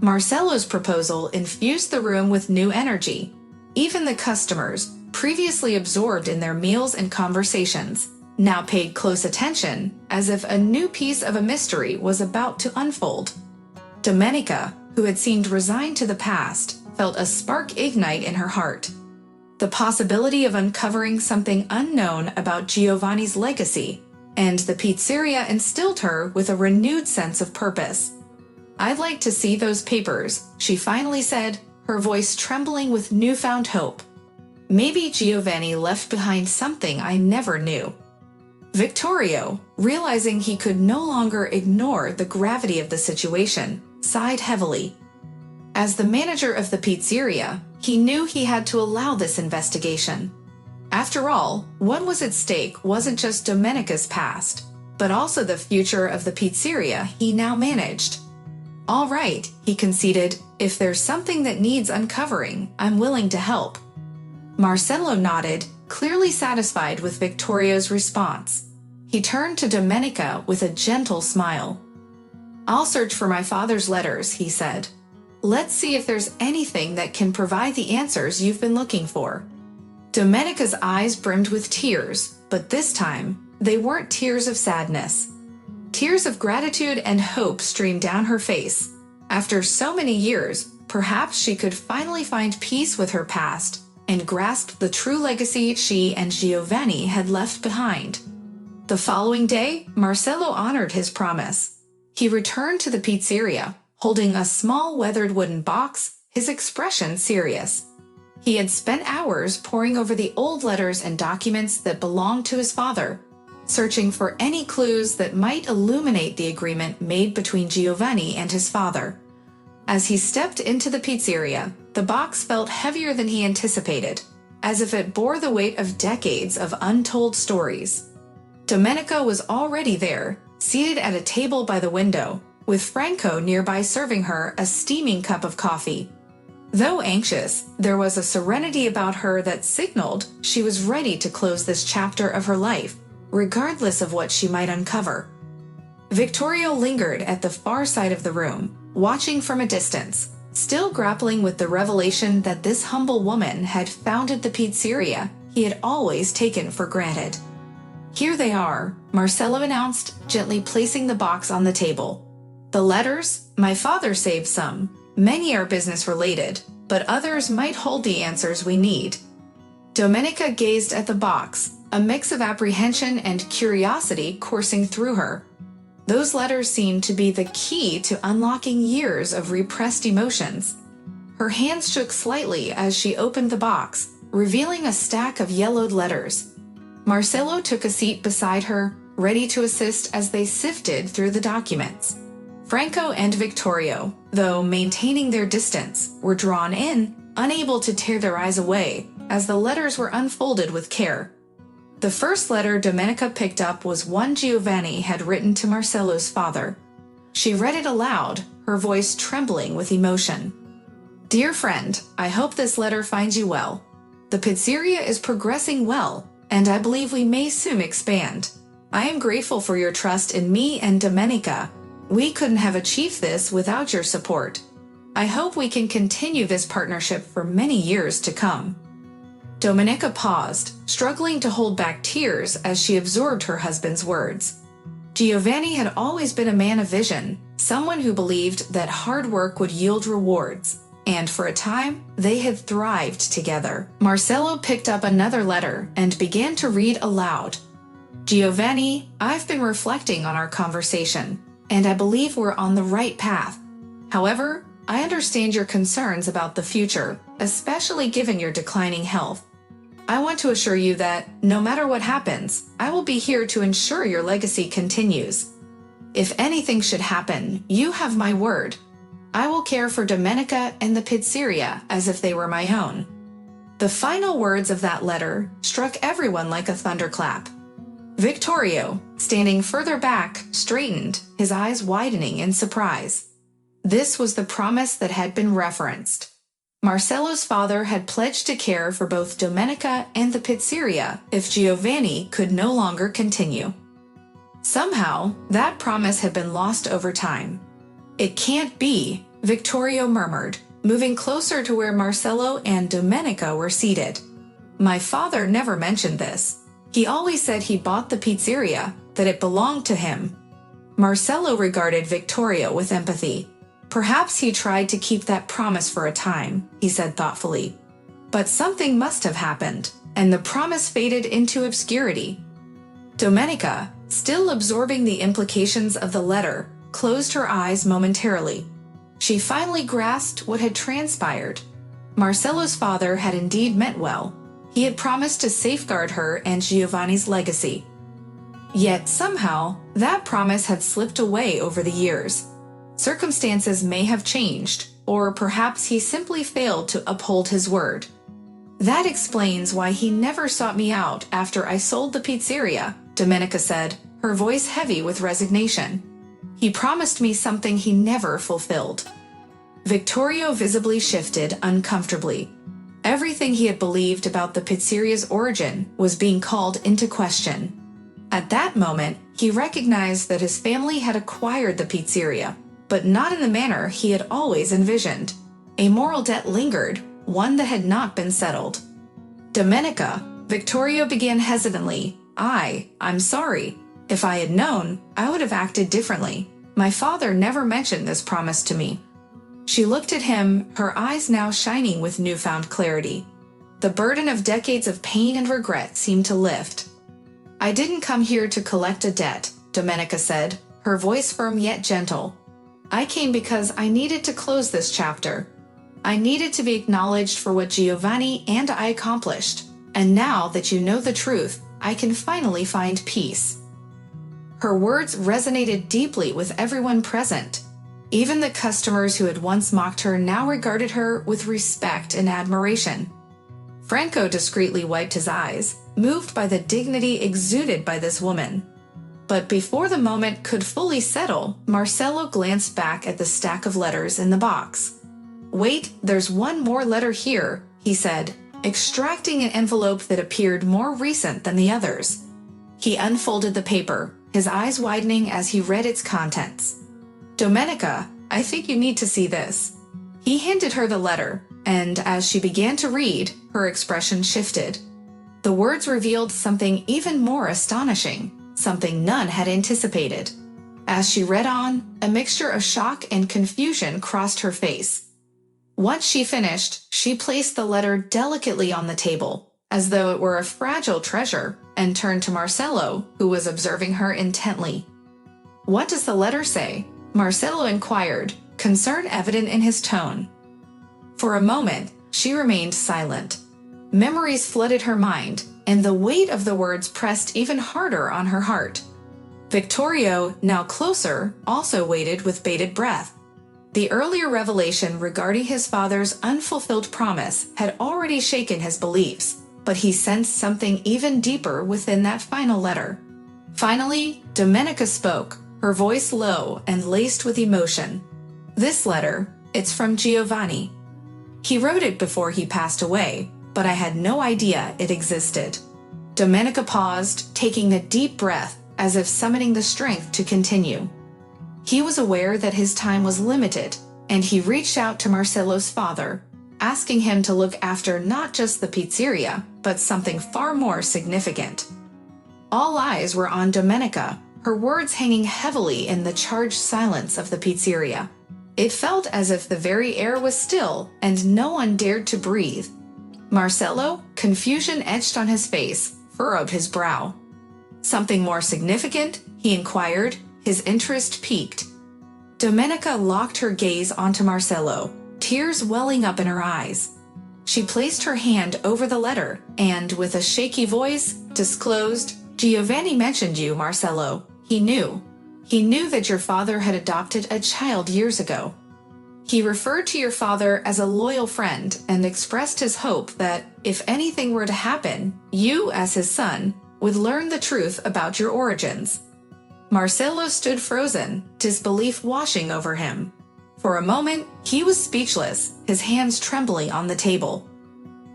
Marcello's proposal infused the room with new energy. Even the customers, previously absorbed in their meals and conversations, now paid close attention, as if a new piece of a mystery was about to unfold. Domenica, who had seemed resigned to the past, felt a spark ignite in her heart. The possibility of uncovering something unknown about Giovanni's legacy and the pizzeria instilled her with a renewed sense of purpose. "I'd like to see those papers," she finally said, her voice trembling with newfound hope. "Maybe Giovanni left behind something I never knew." Vittorio, realizing he could no longer ignore the gravity of the situation, sighed heavily. As the manager of the pizzeria, he knew he had to allow this investigation. After all, what was at stake wasn't just Domenica's past, but also the future of the pizzeria he now managed. "All right," he conceded, "if there's something that needs uncovering, I'm willing to help." Marcello nodded, clearly satisfied with Vittorio's response. He turned to Domenica with a gentle smile. "I'll search for my father's letters," he said. "Let's see if there's anything that can provide the answers you've been looking for." Domenica's eyes brimmed with tears, but this time, they weren't tears of sadness. Tears of gratitude and hope streamed down her face. After so many years, perhaps she could finally find peace with her past and grasp the true legacy she and Giovanni had left behind. The following day, Marcello honored his promise. He returned to the pizzeria, holding a small weathered wooden box, his expression serious. He had spent hours poring over the old letters and documents that belonged to his father, searching for any clues that might illuminate the agreement made between Giovanni and his father. As he stepped into the pizzeria, the box felt heavier than he anticipated, as if it bore the weight of decades of untold stories. Domenica was already there, seated at a table by the window, with Franco nearby serving her a steaming cup of coffee. Though anxious, there was a serenity about her that signaled she was ready to close this chapter of her life, regardless of what she might uncover. Vittorio lingered at the far side of the room, watching from a distance, still grappling with the revelation that this humble woman had founded the pizzeria he had always taken for granted. "Here they are," Marcello announced, gently placing the box on the table. "The letters, my father saved some. Many are business-related, but others might hold the answers we need." Domenica gazed at the box, a mix of apprehension and curiosity coursing through her. Those letters seemed to be the key to unlocking years of repressed emotions. Her hands shook slightly as she opened the box, revealing a stack of yellowed letters. Marcello took a seat beside her, ready to assist as they sifted through the documents. Franco and Vittorio, though maintaining their distance, were drawn in, unable to tear their eyes away, as the letters were unfolded with care. The first letter Domenica picked up was one Giovanni had written to Marcello's father. She read it aloud, her voice trembling with emotion. "Dear friend, I hope this letter finds you well. The pizzeria is progressing well, and I believe we may soon expand. I am grateful for your trust in me and Domenica. We couldn't have achieved this without your support. I hope we can continue this partnership for many years to come." Domenica paused, struggling to hold back tears as she absorbed her husband's words. Giovanni had always been a man of vision, someone who believed that hard work would yield rewards, and for a time, they had thrived together. Marcello picked up another letter and began to read aloud. "Giovanni, I've been reflecting on our conversation, and I believe we're on the right path. However, I understand your concerns about the future, especially given your declining health. I want to assure you that, no matter what happens, I will be here to ensure your legacy continues. If anything should happen, you have my word. I will care for Domenica and the pizzeria as if they were my own." The final words of that letter struck everyone like a thunderclap. Vittorio, standing further back, straightened, his eyes widening in surprise. This was the promise that had been referenced. Marcello's father had pledged to care for both Domenica and the pizzeria if Giovanni could no longer continue. Somehow, that promise had been lost over time. "It can't be," Vittorio murmured, moving closer to where Marcello and Domenica were seated. "My father never mentioned this. He always said he bought the pizzeria, that it belonged to him." Marcello regarded Vittorio with empathy. "Perhaps he tried to keep that promise for a time," he said thoughtfully. "But something must have happened, and the promise faded into obscurity." Domenica, still absorbing the implications of the letter, closed her eyes momentarily. She finally grasped what had transpired. Marcello's father had indeed meant well. He had promised to safeguard her and Giovanni's legacy. Yet somehow, that promise had slipped away over the years. Circumstances may have changed, or perhaps he simply failed to uphold his word. That explains why he never sought me out after I sold the pizzeria, Domenica said, her voice heavy with resignation. He promised me something he never fulfilled. Vittorio visibly shifted uncomfortably. Everything he had believed about the pizzeria's origin was being called into question. At that moment, he recognized that his family had acquired the pizzeria, but not in the manner he had always envisioned. A moral debt lingered, one that had not been settled. Domenica, Vittorio began hesitantly. I'm sorry. If I had known, I would have acted differently. My father never mentioned this promise to me. She looked at him, her eyes now shining with newfound clarity. The burden of decades of pain and regret seemed to lift. I didn't come here to collect a debt, Domenica said, her voice firm yet gentle. I came because I needed to close this chapter. I needed to be acknowledged for what Giovanni and I accomplished, and now that you know the truth, I can finally find peace. Her words resonated deeply with everyone present. Even the customers who had once mocked her now regarded her with respect and admiration. Franco discreetly wiped his eyes, moved by the dignity exuded by this woman. But before the moment could fully settle, Marcello glanced back at the stack of letters in the box. Wait, there's one more letter here, he said, extracting an envelope that appeared more recent than the others. He unfolded the paper, his eyes widening as he read its contents. Domenica, I think you need to see this. He handed her the letter, and as she began to read, her expression shifted. The words revealed something even more astonishing, something none had anticipated. As she read on, a mixture of shock and confusion crossed her face. Once she finished, she placed the letter delicately on the table, as though it were a fragile treasure, and turned to Marcello, who was observing her intently. What does the letter say? Marcello inquired, concern evident in his tone. For a moment, she remained silent. Memories flooded her mind, and the weight of the words pressed even harder on her heart. Vittorio, now closer, also waited with bated breath. The earlier revelation regarding his father's unfulfilled promise had already shaken his beliefs, but he sensed something even deeper within that final letter. Finally, Domenica spoke, her voice low and laced with emotion. This letter, it's from Giovanni. He wrote it before he passed away, but I had no idea it existed. Domenica paused, taking a deep breath, as if summoning the strength to continue. He was aware that his time was limited, and he reached out to Marcello's father, asking him to look after not just the pizzeria, but something far more significant. All eyes were on Domenica, her words hanging heavily in the charged silence of the pizzeria. It felt as if the very air was still, and no one dared to breathe. Marcello, confusion etched on his face, furrowed his brow. Something more significant? He inquired, his interest piqued. Domenica locked her gaze onto Marcello, tears welling up in her eyes. She placed her hand over the letter and, with a shaky voice, disclosed, Giovanni mentioned you, Marcello. He knew. He knew that your father had adopted a child years ago. He referred to your father as a loyal friend and expressed his hope that, if anything were to happen, you, as his son, would learn the truth about your origins. Marcello stood frozen, disbelief washing over him. For a moment, he was speechless, his hands trembling on the table.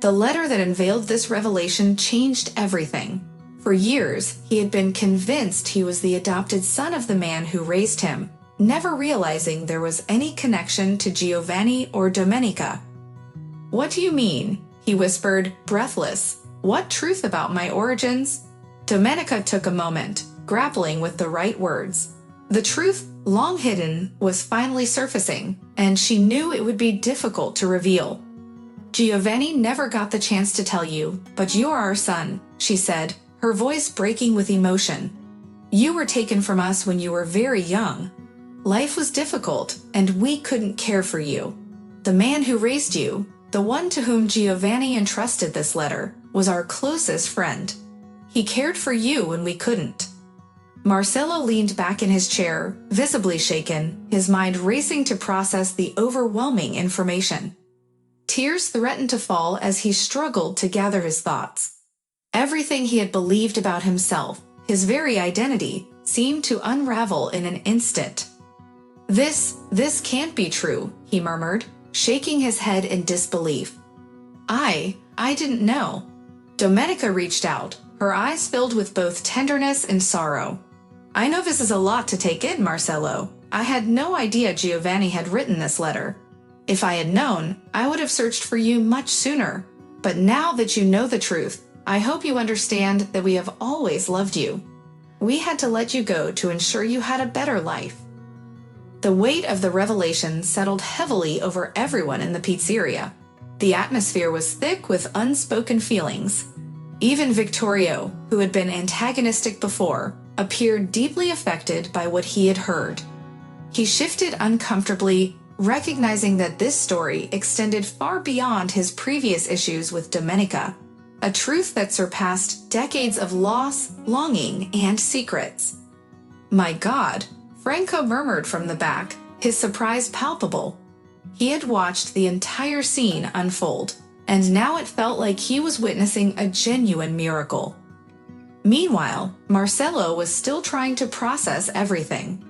The letter that unveiled this revelation changed everything. For years, he had been convinced he was the adopted son of the man who raised him, never realizing there was any connection to Giovanni or Domenica. What do you mean? He whispered, breathless. What truth about my origins? Domenica took a moment, grappling with the right words. The truth, long hidden, was finally surfacing, and she knew it would be difficult to reveal. Giovanni never got the chance to tell you, but you are our son, she said, her voice breaking with emotion. You were taken from us when you were very young. Life was difficult, and we couldn't care for you. The man who raised you, the one to whom Giovanni entrusted this letter, was our closest friend. He cared for you when we couldn't." Marcello leaned back in his chair, visibly shaken, his mind racing to process the overwhelming information. Tears threatened to fall as he struggled to gather his thoughts. Everything he had believed about himself, his very identity, seemed to unravel in an instant. This can't be true," he murmured, shaking his head in disbelief. I didn't know." Domenica reached out, her eyes filled with both tenderness and sorrow. "I know this is a lot to take in, Marcello. I had no idea Giovanni had written this letter. If I had known, I would have searched for you much sooner. But now that you know the truth, I hope you understand that we have always loved you. We had to let you go to ensure you had a better life." The weight of the revelation settled heavily over everyone in the pizzeria. The atmosphere was thick with unspoken feelings. Even Vittorio, who had been antagonistic before, appeared deeply affected by what he had heard. He shifted uncomfortably, recognizing that this story extended far beyond his previous issues with Domenica, a truth that surpassed decades of loss, longing, and secrets. "My God," Franco murmured from the back, his surprise palpable. He had watched the entire scene unfold, and now it felt like he was witnessing a genuine miracle. Meanwhile, Marcello was still trying to process everything.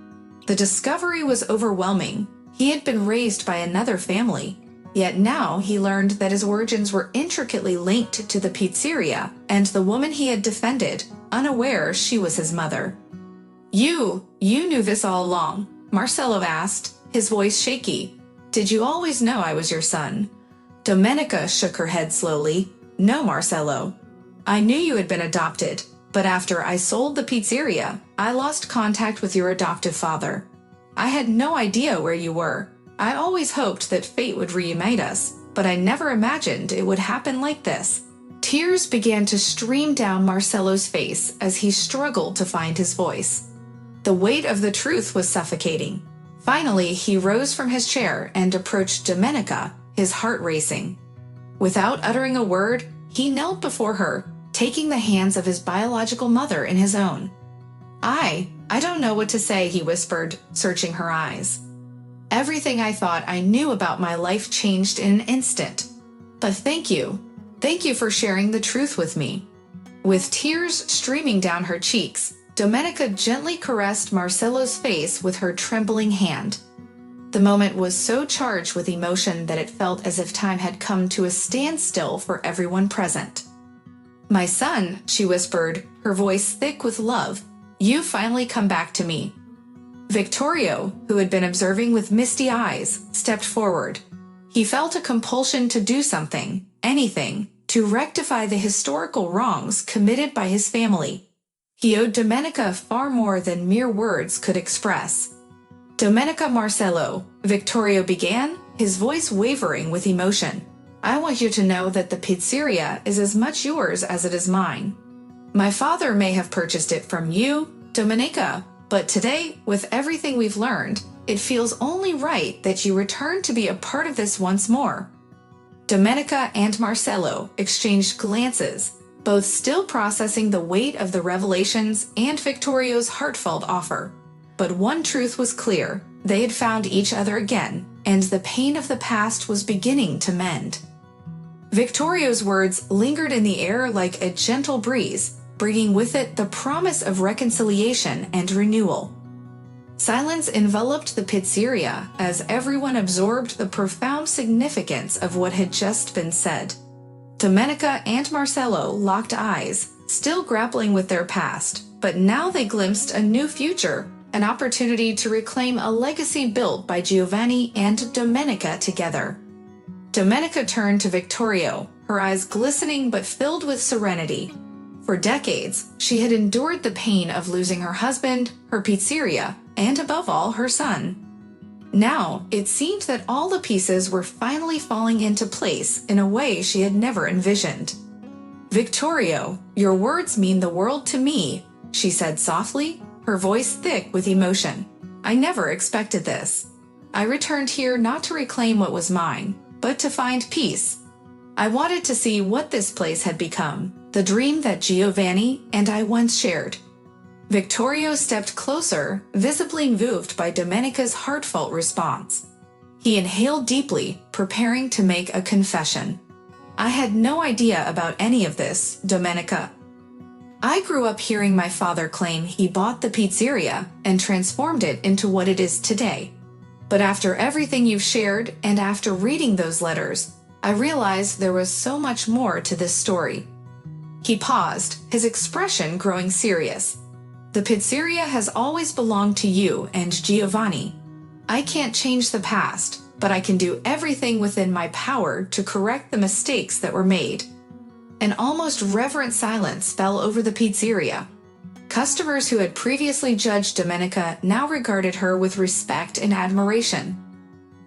The discovery was overwhelming. He had been raised by another family, yet now he learned that his origins were intricately linked to the pizzeria and the woman he had defended, unaware she was his mother. You knew this all along?" Marcello asked, his voice shaky. "Did you always know I was your son?" Domenica shook her head slowly. "No, Marcello. I knew you had been adopted, but after I sold the pizzeria, I lost contact with your adoptive father. I had no idea where you were. I always hoped that fate would reunite us, but I never imagined it would happen like this." Tears began to stream down Marcello's face as he struggled to find his voice. The weight of the truth was suffocating. Finally, he rose from his chair and approached Domenica, his heart racing. Without uttering a word, he knelt before her, taking the hands of his biological mother in his own. I don't know what to say," he whispered, searching her eyes. "Everything I thought I knew about my life changed in an instant. But thank you. Thank you for sharing the truth with me." With tears streaming down her cheeks, Domenica gently caressed Marcello's face with her trembling hand. The moment was so charged with emotion that it felt as if time had come to a standstill for everyone present. "My son," she whispered, her voice thick with love, "you've finally come back to me." Vittorio, who had been observing with misty eyes, stepped forward. He felt a compulsion to do something, anything, to rectify the historical wrongs committed by his family. He owed Domenica far more than mere words could express. "Domenica Marcello," Vittorio began, his voice wavering with emotion. "I want you to know that the pizzeria is as much yours as it is mine. My father may have purchased it from you, Domenica, but today, with everything we've learned, it feels only right that you return to be a part of this once more." Domenica and Marcello exchanged glances, both still processing the weight of the revelations and Vittorio's heartfelt offer. But one truth was clear: they had found each other again, and the pain of the past was beginning to mend. Vittorio's words lingered in the air like a gentle breeze, bringing with it the promise of reconciliation and renewal. Silence enveloped the pizzeria as everyone absorbed the profound significance of what had just been said. Domenica and Marcello locked eyes, still grappling with their past, but now they glimpsed a new future, an opportunity to reclaim a legacy built by Giovanni and Domenica together. Domenica turned to Vittorio, her eyes glistening but filled with serenity. For decades, she had endured the pain of losing her husband, her pizzeria, and above all, her son. Now, it seemed that all the pieces were finally falling into place in a way she had never envisioned. "Vittorio, your words mean the world to me," she said softly, her voice thick with emotion. "I never expected this. I returned here not to reclaim what was mine, but to find peace. I wanted to see what this place had become, the dream that Giovanni and I once shared." Vittorio stepped closer, visibly moved by Domenica's heartfelt response. He inhaled deeply, preparing to make a confession. "I had no idea about any of this, Domenica. I grew up hearing my father claim he bought the pizzeria and transformed it into what it is today. But after everything you've shared and after reading those letters, I realized there was so much more to this story." He paused, his expression growing serious. "The pizzeria has always belonged to you and Giovanni. I can't change the past, but I can do everything within my power to correct the mistakes that were made." An almost reverent silence fell over the pizzeria. Customers who had previously judged Domenica now regarded her with respect and admiration.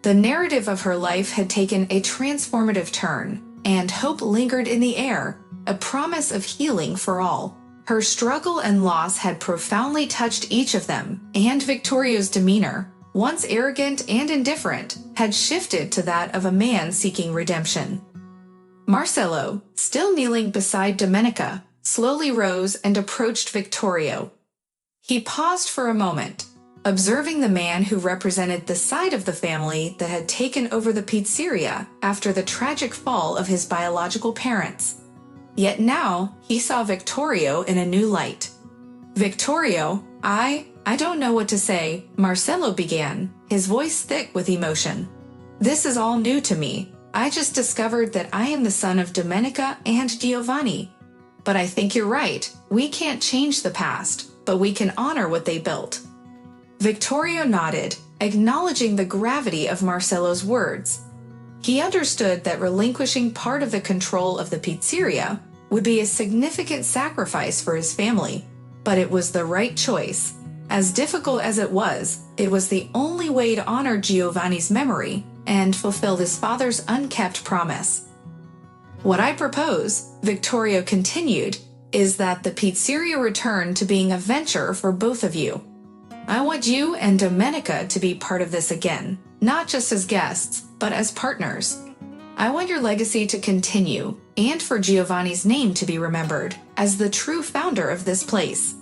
The narrative of her life had taken a transformative turn, and hope lingered in the air, a promise of healing for all. Her struggle and loss had profoundly touched each of them, and Vittorio's demeanor, once arrogant and indifferent, had shifted to that of a man seeking redemption. Marcello, still kneeling beside Domenica, slowly rose and approached Vittorio. He paused for a moment, observing the man who represented the side of the family that had taken over the pizzeria after the tragic fall of his biological parents. Yet now he saw Vittorio in a new light. "Vittorio, I don't know what to say," Marcello began, his voice thick with emotion. "This is all new to me. I just discovered that I am the son of Domenica and Giovanni. But I think you're right. We can't change the past, but we can honor what they built." Vittorio nodded, acknowledging the gravity of Marcello's words. He understood that relinquishing part of the control of the pizzeria would be a significant sacrifice for his family, but it was the right choice. As difficult as it was the only way to honor Giovanni's memory and fulfill his father's unkept promise. "What I propose," Vittorio continued, "is that the pizzeria return to being a venture for both of you. I want you and Domenica to be part of this again, not just as guests, but as partners. I want your legacy to continue, and for Giovanni's name to be remembered as the true founder of this place."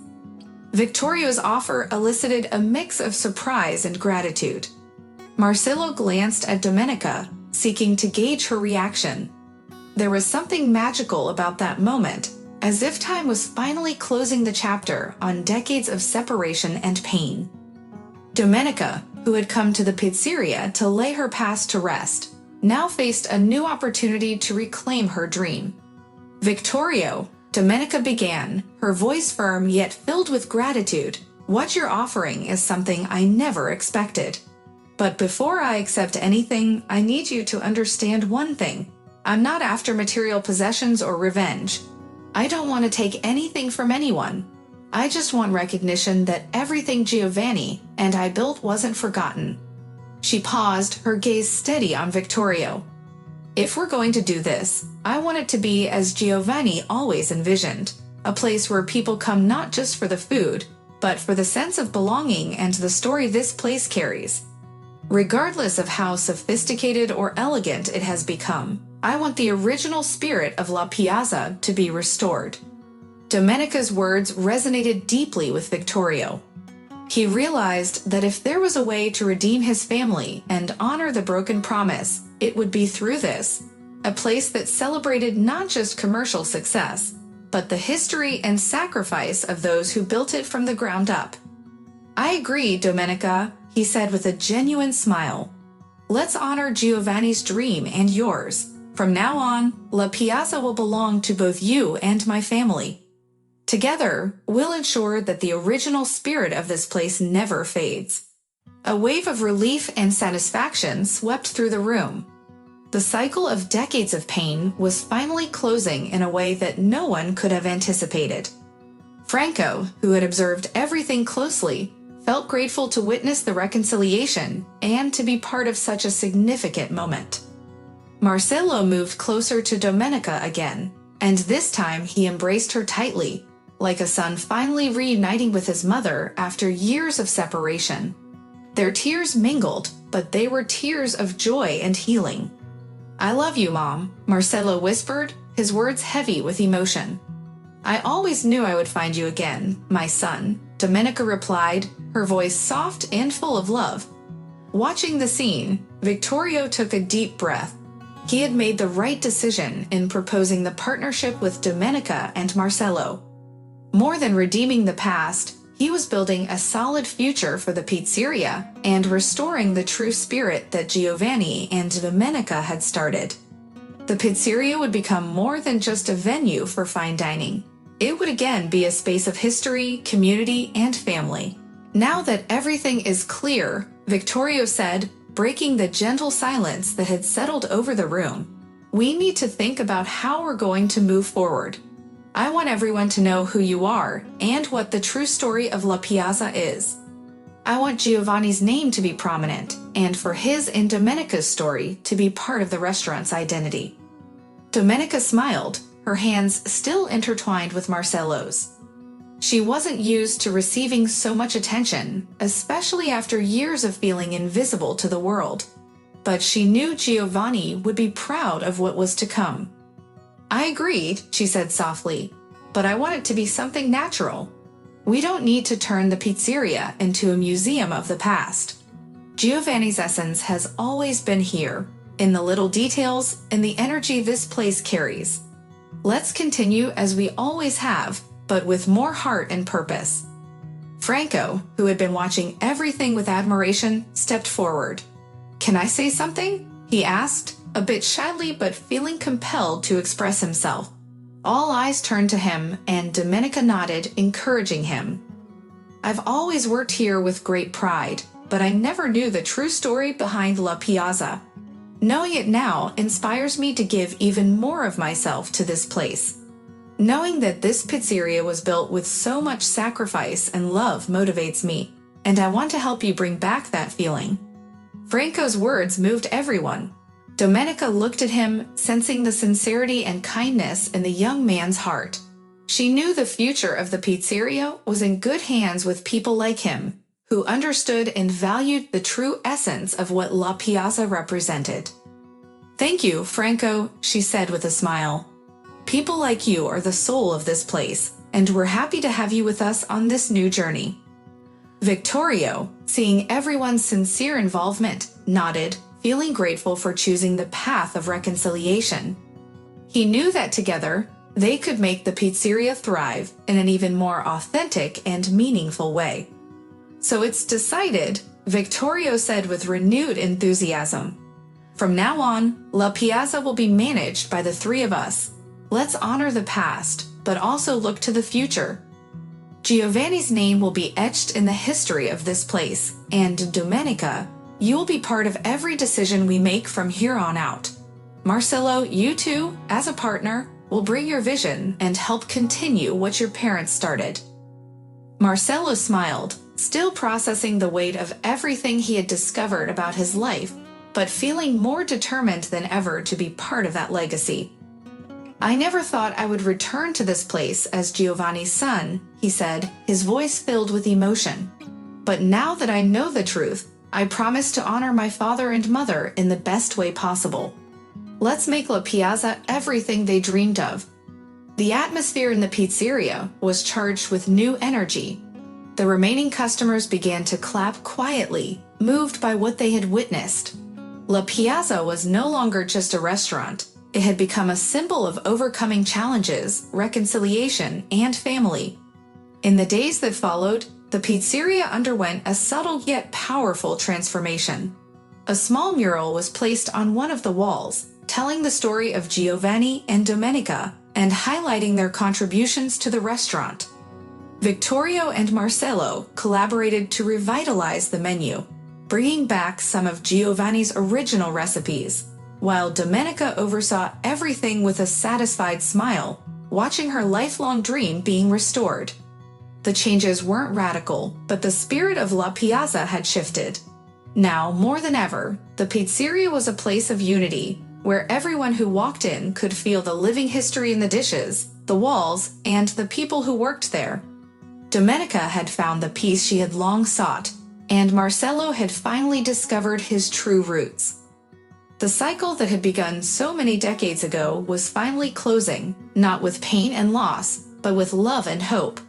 Vittorio's offer elicited a mix of surprise and gratitude. Marcello glanced at Domenica, seeking to gauge her reaction. There was something magical about that moment, as if time was finally closing the chapter on decades of separation and pain. Domenica, who had come to the pizzeria to lay her past to rest, now faced a new opportunity to reclaim her dream. "Vittorio," Domenica began, her voice firm yet filled with gratitude, "what you're offering is something I never expected. But before I accept anything, I need you to understand one thing. I'm not after material possessions or revenge. I don't want to take anything from anyone. I just want recognition that everything Giovanni and I built wasn't forgotten." She paused, her gaze steady on Vittorio. "If we're going to do this, I want it to be as Giovanni always envisioned, a place where people come not just for the food, but for the sense of belonging and the story this place carries. Regardless of how sophisticated or elegant it has become, I want the original spirit of La Piazza to be restored." Domenica's words resonated deeply with Vittorio. He realized that if there was a way to redeem his family and honor the broken promise, it would be through this, a place that celebrated not just commercial success, but the history and sacrifice of those who built it from the ground up. "I agree, Domenica," he said with a genuine smile. "Let's honor Giovanni's dream and yours. From now on, La Piazza will belong to both you and my family. Together, we'll ensure that the original spirit of this place never fades." A wave of relief and satisfaction swept through the room. The cycle of decades of pain was finally closing in a way that no one could have anticipated. Franco, who had observed everything closely, felt grateful to witness the reconciliation and to be part of such a significant moment. Marcello moved closer to Domenica again, and this time he embraced her tightly, like a son finally reuniting with his mother after years of separation. Their tears mingled, but they were tears of joy and healing. "I love you, Mom," Marcelo whispered, his words heavy with emotion. "I always knew I would find you again, my son," Domenica replied, her voice soft and full of love. Watching the scene, Vittorio took a deep breath. He had made the right decision in proposing the partnership with Domenica and Marcelo. More than redeeming the past, he was building a solid future for the pizzeria and restoring the true spirit that Giovanni and Domenica had started. The pizzeria would become more than just a venue for fine dining. It would again be a space of history, community, and family. "Now that everything is clear," Vittorio said, breaking the gentle silence that had settled over the room, "we need to think about how we're going to move forward. I want everyone to know who you are and what the true story of La Piazza is. I want Giovanni's name to be prominent and for his and Domenica's story to be part of the restaurant's identity." Domenica smiled, her hands still intertwined with Marcelo's. She wasn't used to receiving so much attention, especially after years of feeling invisible to the world. But she knew Giovanni would be proud of what was to come. "I agreed," she said softly, "but I want it to be something natural. We don't need to turn the pizzeria into a museum of the past. Giovanni's essence has always been here, in the little details and the energy this place carries. Let's continue as we always have, but with more heart and purpose." Franco, who had been watching everything with admiration, stepped forward. "Can I say something?" he asked, a bit shyly but feeling compelled to express himself. All eyes turned to him, and Domenica nodded, encouraging him. "I've always worked here with great pride, but I never knew the true story behind La Piazza. Knowing it now inspires me to give even more of myself to this place. Knowing that this pizzeria was built with so much sacrifice and love motivates me, and I want to help you bring back that feeling." Franco's words moved everyone. Domenica looked at him, sensing the sincerity and kindness in the young man's heart. She knew the future of the pizzeria was in good hands with people like him, who understood and valued the true essence of what La Piazza represented. "Thank you, Franco," she said with a smile. "People like you are the soul of this place, and we're happy to have you with us on this new journey." Vittorio, seeing everyone's sincere involvement, nodded, feeling grateful for choosing the path of reconciliation. He knew that together, they could make the pizzeria thrive in an even more authentic and meaningful way. "So it's decided," Vittorio said with renewed enthusiasm. "From now on, La Piazza will be managed by the three of us. Let's honor the past, but also look to the future. Giovanni's name will be etched in the history of this place, and Domenica, you will be part of every decision we make from here on out. Marcelo, you too, as a partner, will bring your vision and help continue what your parents started." Marcelo smiled, still processing the weight of everything he had discovered about his life, but feeling more determined than ever to be part of that legacy. "I never thought I would return to this place as Giovanni's son," he said, his voice filled with emotion. "But now that I know the truth, I promise to honor my father and mother in the best way possible. Let's make La Piazza everything they dreamed of." The atmosphere in the pizzeria was charged with new energy. The remaining customers began to clap quietly, moved by what they had witnessed. La Piazza was no longer just a restaurant. It had become a symbol of overcoming challenges, reconciliation, and family. In the days that followed, the pizzeria underwent a subtle yet powerful transformation. A small mural was placed on one of the walls, telling the story of Giovanni and Domenica and highlighting their contributions to the restaurant. Vittorio and Marcelo collaborated to revitalize the menu, bringing back some of Giovanni's original recipes, while Domenica oversaw everything with a satisfied smile, watching her lifelong dream being restored. The changes weren't radical, but the spirit of La Piazza had shifted. Now, more than ever, the pizzeria was a place of unity, where everyone who walked in could feel the living history in the dishes, the walls, and the people who worked there. Domenica had found the peace she had long sought, and Marcello had finally discovered his true roots. The cycle that had begun so many decades ago was finally closing, not with pain and loss, but with love and hope.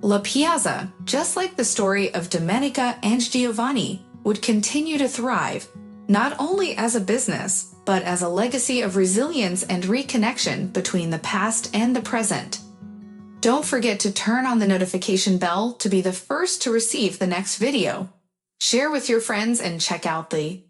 La Piazza, just like the story of Domenica and Giovanni, would continue to thrive, not only as a business, but as a legacy of resilience and reconnection between the past and the present. Don't forget to turn on the notification bell to be the first to receive the next video. Share with your friends and check out the